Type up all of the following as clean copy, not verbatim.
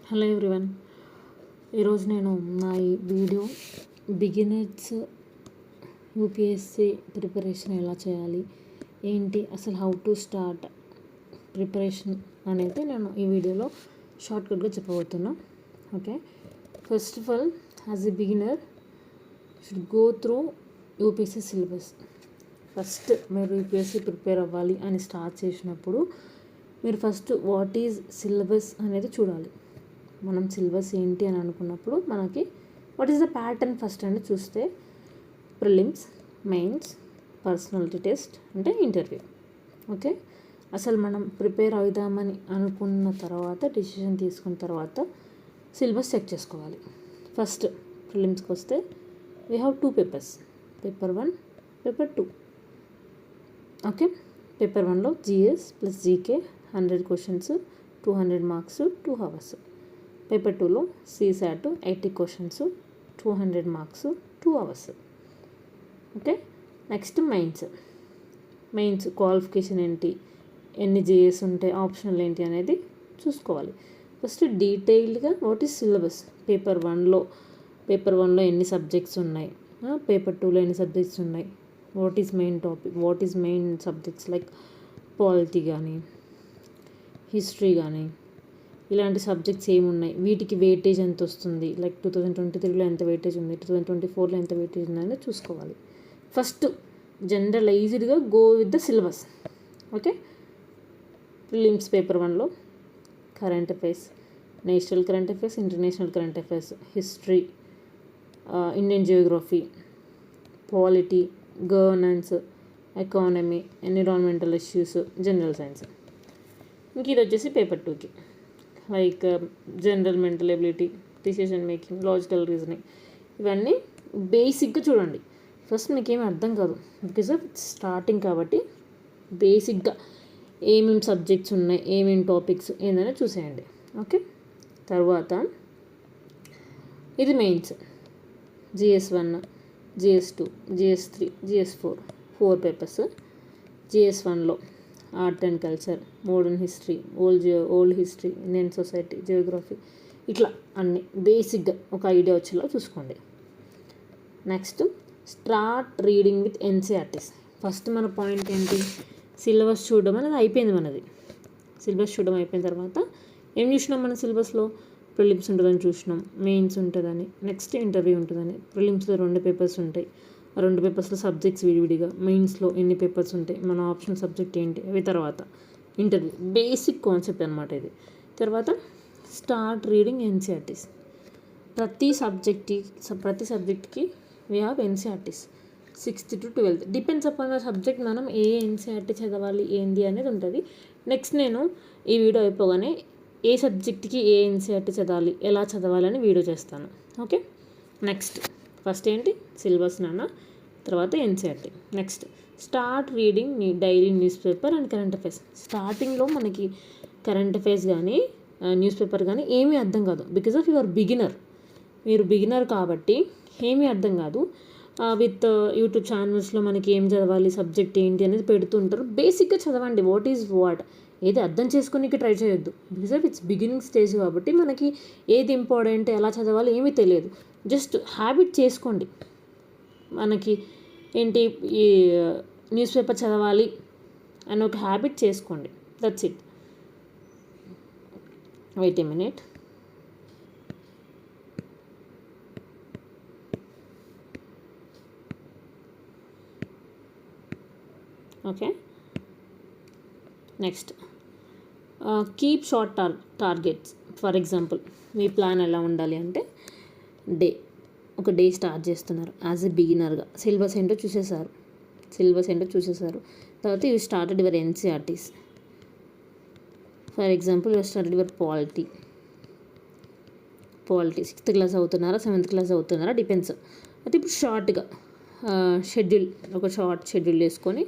Hello everyone. ఈరోజు నేను నా ఈ వీడియో బిగినర్స్ యూపీఎస్సీ ప్రిపరేషన్ ఎలా చేయాలి, ఏంటి అసలు హౌ టు స్టార్ట్ ప్రిపరేషన్ అనేది నేను ఈ వీడియోలో షార్ట్కట్గా చెప్పబోతున్నా. Okay, first of all as a beginner should go through UPSC syllabus. First మీరు యూపీఎస్సీ ప్రిపేర్ అవ్వాలి అని స్టార్ట్ చేసినప్పుడు మీరు ఫస్ట్ వాట్ ఈజ్ సిలబస్ అనేది చూడాలి. మనం సిలబస్ ఏంటి అని అనుకున్నప్పుడు మనకి what is the pattern first అని చూస్తే ప్రిలిమ్స్, మెయిన్స్, పర్సనాలిటీ టెస్ట్ అంటే ఇంటర్వ్యూ. ఓకే, అసలు మనం ప్రిపేర్ అవుదామని అనుకున్న తర్వాత డిసిషన్ తీసుకున్న తర్వాత సిలబస్ చెక్ చేసుకోవాలి. ఫస్ట్ ప్రిలిమ్స్కి వస్తే we have 2 papers, paper 1, paper 2. Okay, paper 1లో GS plus GK 100 questions, 200 marks, 2 hours. Paper 2లో CSAT 80 questions, 200 marks, 2 hours. Okay, next mains qualification ఏంటి, ఎన్ని జిఎస్ ఉంటాయి, ఆప్షనల్ ఏంటి అనేది చూసుకోవాలి. ఫస్ట్ డీటెయిల్డ్గా వాట్ ఈస్ సిలబస్, పేపర్ 1లో ఎన్ని సబ్జెక్ట్స్ ఉన్నాయి, పేపర్ 2లో ఎన్ని సబ్జెక్ట్స్ ఉన్నాయి, what is main topic, what is main subjects like polity కానీ హిస్టరీ కానీ ఇలాంటి సబ్జెక్ట్స్ ఏమున్నాయి, వీటికి వెయిటేజ్ ఎంత వస్తుంది, లైక్ 2023లో ఎంత వెయిటేజ్ ఉంది, 2024లో ఎంత వెయిటేజ్ ఉంది అనేది చూసుకోవాలి. ఫస్ట్ జనరలైజ్డ్గా go with the syllabus. Okay, prelims paper 1లో current affairs, national current affairs, international current affairs, history, Indian geography, polity, governance, economy, environmental issues, general science. ఇంక ఇది వచ్చేసి పేపర్ 2కి like general mental ability, decision making, logical reasoning. ఇవన్నీ బేసిక్గా చూడండి. First మీకేమీ అర్థం కాదు బికాజ్ ఆఫ్ స్టార్టింగ్ కాబట్టి బేసిక్గా ఏమేమి సబ్జెక్ట్స్ ఉన్నాయి, ఏమేమి టాపిక్స్ ఏందనే చూసేయండి. ఓకే, తర్వాత ఇది mains, GS1, GS2, GS3, GS4 4 papers. GS1లో art and culture, modern history, old history, Indian society, geography, ఇట్లా అన్ని బేసిక్గా ఒక ఐడియా వచ్చేలా చూసుకోండి. Next start reading with NCERTs. First మన పాయింట్ ఏంటి, సిలబస్ చూడడం అనేది అయిపోయింది మనది. సిలబస్ చూడడం అయిపోయిన తర్వాత ఏం చూసినాం, మన సిలబస్లో ప్రిలిమ్స్ ఉంటుందని చూసినాం, మెయిన్స్ ఉంటుందని, నెక్స్ట్ ఇంటర్వ్యూ ఉంటుందని. ప్రిలిమ్స్లో 2 పేపర్స్ ఉంటాయి, ఆ 2 పేపర్స్లో సబ్జెక్ట్స్ విడివిడిగా, మెయిన్స్లో ఎన్ని పేపర్స్ ఉంటాయి, మన ఆప్షనల్ సబ్జెక్ట్ ఏంటి, అవి తర్వాత ఇంటర్వ్యూ. బేసిక్ కాన్సెప్ట్ అనమాట ఇది. తర్వాత స్టార్ట్ రీడింగ్ ఎన్సీఆర్టీస్. ప్రతి సబ్జెక్ట్కి we have NCERTs 6th to 12th. Depends upon the subject మనం ఏ ఎన్సీఆర్టీ చదవాలి ఏంది అనేది ఉంటుంది. నెక్స్ట్ నేను ఈ వీడియో అయిపోగానే ఏ సబ్జెక్ట్కి ఏ ఎన్సీఆర్టీ చదవాలి, ఎలా చదవాలి అని వీడియో చేస్తాను. ఓకే, నెక్స్ట్ ఫస్ట్ ఏంటి సిలబస్ తర్వాత NCERT. Next start reading daily news paper and current affairs. స్టార్టింగ్లో మనకి కరెంట్ అఫైర్స్ కానీ న్యూస్ పేపర్ కానీ ఏమీ అర్థం కాదు బికాజ్ ఆఫ్ యువర్ బిగినర్. మీరు బిగినర్ కాబట్టి ఏమీ అర్థం కాదు. విత్ యూట్యూబ్ ఛానల్స్లో మనకి ఏం చదవాలి, సబ్జెక్ట్ ఏంటి అనేది పెడుతుంటారు. బేసిక్గా చదవండి, వాట్ ఈజ్ వాట్, ఏది అర్థం చేసుకోనికి ట్రై చేయొద్దు because of it's beginning stage కాబట్టి మనకి ఏది ఇంపార్టెంట్, ఎలా చదవాలి ఏమీ తెలియదు. జస్ట్ హ్యాబిట్ చేసుకోండి. మనకి ఏంటి ఈ న్యూస్ పేపర్ చదవాలి అని ఒక హ్యాబిట్ చేసుకోండి, that's it. Wait a minute. Okay, next keep short targets. For example మీ ప్లాన్ ఎలా ఉండాలి అంటే ఒక డే స్టార్ట్ చేస్తున్నారు యాజ్ ఎ బిగినర్గా, సిలబస్ ఏంటో చూసేసారు, తర్వాత you started your NCERTs. For example you started your polity 6th class అవుతున్నారా, 7th క్లాస్ అవుతున్నారా, డిపెండ్స్. అయితే ఇప్పుడు షార్ట్గా ఒక షార్ట్ షెడ్యూల్ వేసుకొని,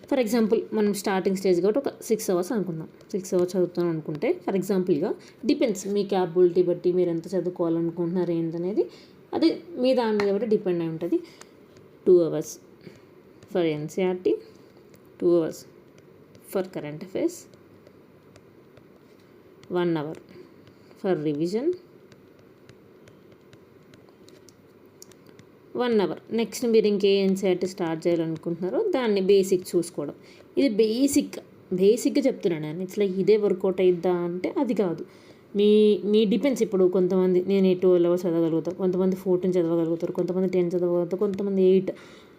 ఫర్ ఎగ్జాంపుల్ మనం స్టార్టింగ్ స్టేజ్ కాబట్టి ఒక 6 అవర్స్ అనుకుందాం. 6 అవర్స్ చదువుతాను అనుకుంటే ఫర్ ఎగ్జాంపుల్గా డిపెండ్స్ మీ క్యాపబిలిటీ బట్టి మీరు ఎంత చదువుకోవాలనుకుంటున్నారు ఏంటనేది, అది మీ దాని మీద బట్టి డిపెండ్ అయి ఉంటుంది. 2 hours for NCERT, 2 hours for current affairs, 1 hour for revision 1 hour. Next మీరు ఇంకే ఎన్సీఆర్టీ స్టార్ట్ చేయాలనుకుంటున్నారో దాన్ని బేసిక్ చూసుకోవడం. ఇది బేసిక్గా చెప్తున్నాను నేను. ఇట్స్ లైక్ ఇదే వర్కౌట్ అయిద్దా అంటే అది కాదు. మీ డిపెండ్స్. ఇప్పుడు కొంతమంది నేను 12 అవర్స్ చదవగలుగుతాను, కొంతమంది 14 చదవగలుగుతారు, కొంతమంది 10 చదవగలుగుతారు, కొంతమంది 8.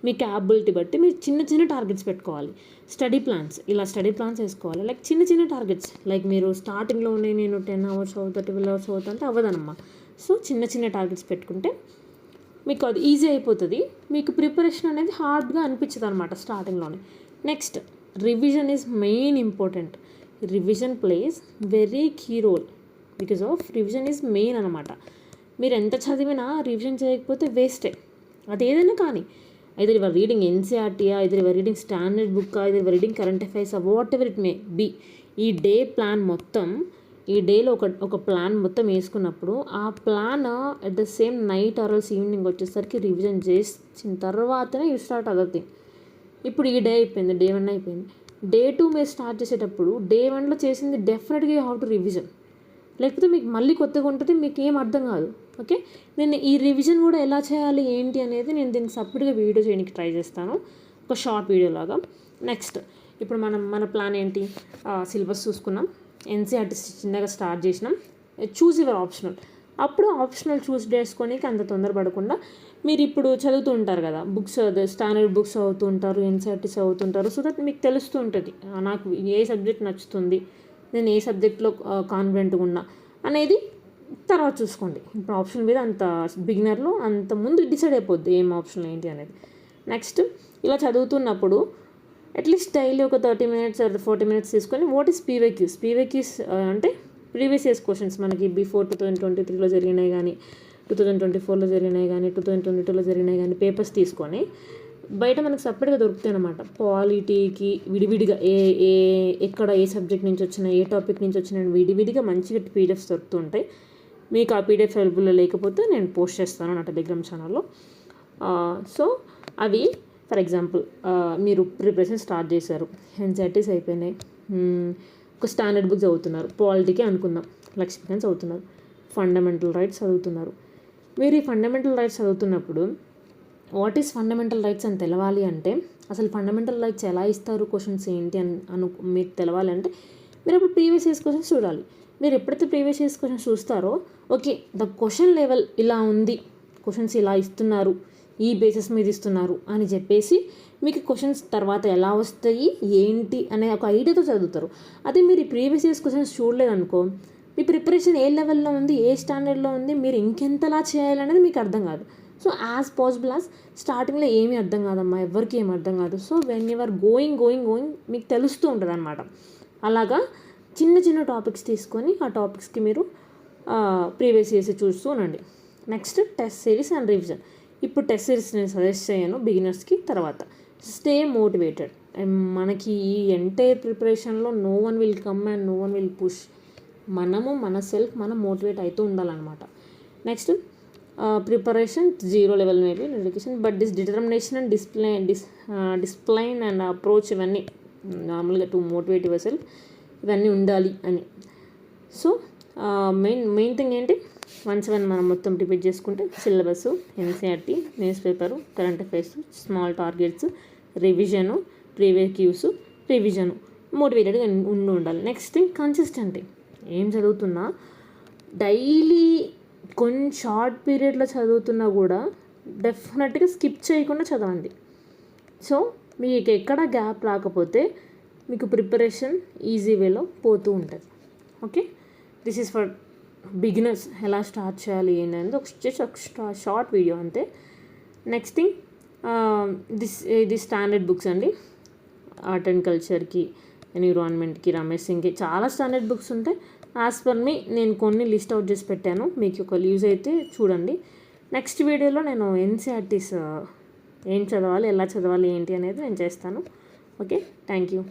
మీ క్యాపబిలిటీ బట్టి మీరు చిన్న టార్గెట్స్ పెట్టుకోవాలి. స్టడీ ప్లాన్స్ వేసుకోవాలి. లైక్ చిన్న టార్గెట్స్. లైక్ మీరు స్టార్టింగ్లో ఉన్నాయి నేను 10 అవర్స్ అవుతా 12 అవర్స్ అవుతా అంటే అవ్వదనమ్మా. సో చిన్న టార్గెట్స్ పెట్టుకుంటే మీకు అది ఈజీ అయిపోతుంది. మీకు ప్రిపరేషన్ అనేది హార్డ్గా అనిపించదు అనమాట స్టార్టింగ్లోనే. Next revision is main important. Revision plays very key role because of revision is main అనమాట. మీరు ఎంత చదివినా రివిజన్ చేయకపోతే వేస్టే. అది ఏదైనా కానీ, ఐదర్ యువర్ రీడింగ్ ఎన్సీఆర్టీయా, ఐదర్ యువర్ రీడింగ్ స్టాండర్డ్ బుక్కా, either your reading current affairs, whatever it may be, ఈ డే ప్లాన్ మొత్తం, ఈ డేలో ఒక ప్లాన్ మొత్తం వేసుకున్నప్పుడు ఆ plan at the same night or else evening వచ్చేసరికి రివిజన్ చేసిన తర్వాతనే యూ స్టార్ట్ అదర్ థింగ్. ఇప్పుడు ఈ డే అయిపోయింది, డే 1 అయిపోయింది. డే 2 మీరు స్టార్ట్ చేసేటప్పుడు డే 1లో చేసింది డెఫినెట్గా యూ హ్యావ్ టు రివిజన్. లేకపోతే మీకు మళ్ళీ కొత్తగా ఉంటుంది, మీకు ఏం అర్థం కాదు. ఓకే, నేను ఈ రివిజన్ కూడా ఎలా చేయాలి ఏంటి అనేది నేను దీనికి సపరేట్గా వీడియో చేయడానికి ట్రై చేస్తాను, ఒక షార్ట్ వీడియో లాగా. నెక్స్ట్ ఇప్పుడు మన ప్లాన్ ఏంటి? సిలబస్ చూసుకున్నాం, ఎన్సీఆర్టీ చిన్నగా స్టార్ట్ చేసినాం. Choose your optional. అప్పుడు ఆప్షనల్ చూస్ చేసుకొని అంత తొందరపడకుండా మీరు ఇప్పుడు చదువుతూ ఉంటారు కదా, బుక్స్ స్టాండర్డ్ బుక్స్ చదువుతూ ఉంటారు, ఎన్సీఆర్టీస్ చదువుతుంటారు. సో దట్ మీకు తెలుస్తూ ఉంటుంది నాకు ఏ సబ్జెక్ట్ నచ్చుతుంది, నేను ఏ సబ్జెక్ట్లో కాన్ఫిడెంట్గా ఉన్నా అనేది తర్వాత చూసుకోండి. ఇప్పుడు ఆప్షన్ మీద అంత బిగినర్లో అంత ముందు డిసైడ్ అయిపోద్ది ఏం ఆప్షన్ ఏంటి అనేది. నెక్స్ట్ ఇలా చదువుతున్నప్పుడు అట్లీస్ట్ డైలీ ఒక 30 minutes 40 minutes తీసుకొని వాట్ ఈస్ పీవైక్యూస్ అంటే ప్రీవియస్ ఇయర్స్ క్వశ్చన్స్ మనకి బిఫోర్ 2023లో జరిగినాయి కానీ, 2024లో జరిగినాయి కానీ, 2022లో జరిగినాయి కానీ పేపర్స్ తీసుకొని బయట మనకు సపరేట్గా దొరుకుతాయి అనమాట. పాలిటీకి విడివిడిగా ఎక్కడ ఏ సబ్జెక్ట్ నుంచి వచ్చినాయి, ఏ టాపిక్ నుంచి వచ్చినాయి విడివిడిగా మంచిగా పీడిఎఫ్స్ దొరుకుతుంటాయి. మీకు ఆ పీడిఎఫ్ అవైలబుల్లో లేకపోతే నేను పోస్ట్ చేస్తాను నా టెలిగ్రామ్ ఛానల్లో. సో అవి ఫర్ ఎగ్జాంపుల్ మీరు ప్రిపరేషన్ స్టార్ట్ చేశారు, ఎన్సీఆర్టీస్ అయిపోయినాయి, ఒక స్టాండర్డ్ బుక్ చదువుతున్నారు, పాలిటీకే అనుకుందాం, లక్ష్మీకాంత్ చదువుతున్నారు, ఫండమెంటల్ రైట్స్ చదువుతున్నారు. మీరు ఈ ఫండమెంటల్ రైట్స్ చదువుతున్నప్పుడు వాట్ ఈస్ ఫండమెంటల్ రైట్స్ అని తెలవాలి అంటే, అసలు ఫండమెంటల్ రైట్స్ ఎలా ఇస్తారు, క్వశ్చన్స్ ఏంటి అని మీకు తెలవాలి అంటే మీరు అప్పుడు ప్రీవియస్ ఇయర్స్ క్వశ్చన్స్ చూడాలి. మీరు ఎప్పుడైతే ప్రీవియస్ ఇయర్స్ క్వశ్చన్స్ చూస్తారో ఓకే ద క్వశ్చన్ లెవెల్ ఇలా ఉంది, క్వశ్చన్స్ ఇలా ఇస్తున్నారు, ఈ బేసిస్ మీద ఇస్తున్నారు అని చెప్పేసి మీకు క్వశ్చన్స్ తర్వాత ఎలా వస్తాయి ఏంటి అనే ఒక ఐడియాతో చదువుతారు. అదే మీరు ప్రీవియస్ ఇయర్స్ క్వశ్చన్స్ చూడలేదనుకో, మీ ప్రిపరేషన్ ఏ లెవెల్లో ఉంది, ఏ స్టాండర్డ్లో ఉంది, మీరు ఇంకెంతలా చేయాలనేది మీకు అర్థం కాదు. సో యాజ్ పాసిబుల్ యాజ్ స్టార్టింగ్లో ఏమీ అర్థం కాదమ్మా, ఎవరికి ఏమి అర్థం కాదు. సో వెన్ యువర్ గోయింగ్ మీకు తెలుస్తూ ఉంటుంది అనమాట. అలాగా చిన్న టాపిక్స్ తీసుకొని ఆ టాపిక్స్కి మీరు ప్రీవియస్ ఇయర్స్ చూస్తూ ఉండండి. Next test series and revision. ఇప్పుడు టెస్ట్ సిరీస్ నేను సజెస్ట్ చేయను బిగినర్స్కి. తర్వాత స్టే మోటివేటెడ్. మనకి ఈ ఎంటైర్ ప్రిపరేషన్లో no one will come and no one will push. మనం మోటివేట్ అవుతూ ఉండాలన్నమాట. Next preparation 0 level maybe dedication, but this determination and discipline and approach ఇవన్నీ నార్మల్గా టు మోటివేట్ యువర్ సెల్ఫ్ ఇవన్నీ ఉండాలి అని. సో మెయిన్ థింగ్ ఏంటి, 1/7 మనం మొత్తం రిపీట్ చేసుకుంటే syllabus, NCERT, newspaper, current affairs, small targets, revision, previous revision, మోటివేటెడ్గా ఉండాలి. Next thing consistency. ఏం చదువుతున్నా డైలీ కొన్ని షార్ట్ పీరియడ్లో చదువుతున్నా కూడా డెఫినెట్గా స్కిప్ చేయకుండా చదవండి. సో మీకు ఎక్కడ గ్యాప్ రాకపోతే మీకు ప్రిపరేషన్ ఈజీ వేలో పోతూ ఉంటుంది. Okay, this is for beginners. ఎలా స్టార్ట్ చేయాలి ఏంటనేది ఒక షార్ట్ వీడియో అంతే. నెక్స్ట్ థింగ్ ఇది స్టాండర్డ్ బుక్స్ అండి. ఆర్ట్ అండ్ కల్చర్కి, ఎన్విరాన్మెంట్కి, రమేష్ సింగ్కి చాలా స్టాండర్డ్ బుక్స్ ఉంటాయి. యాజ్ పర్ మీ నేను కొన్ని లిస్ట్ అవుట్ చేసి పెట్టాను, మీకు ఒక యూజ్ అయితే చూడండి. నెక్స్ట్ వీడియోలో నేను ఎన్సీఆర్టీస్ ఏం చదవాలి, ఎలా చదవాలి ఏంటి అనేది నేను చేస్తాను. Okay, thank you.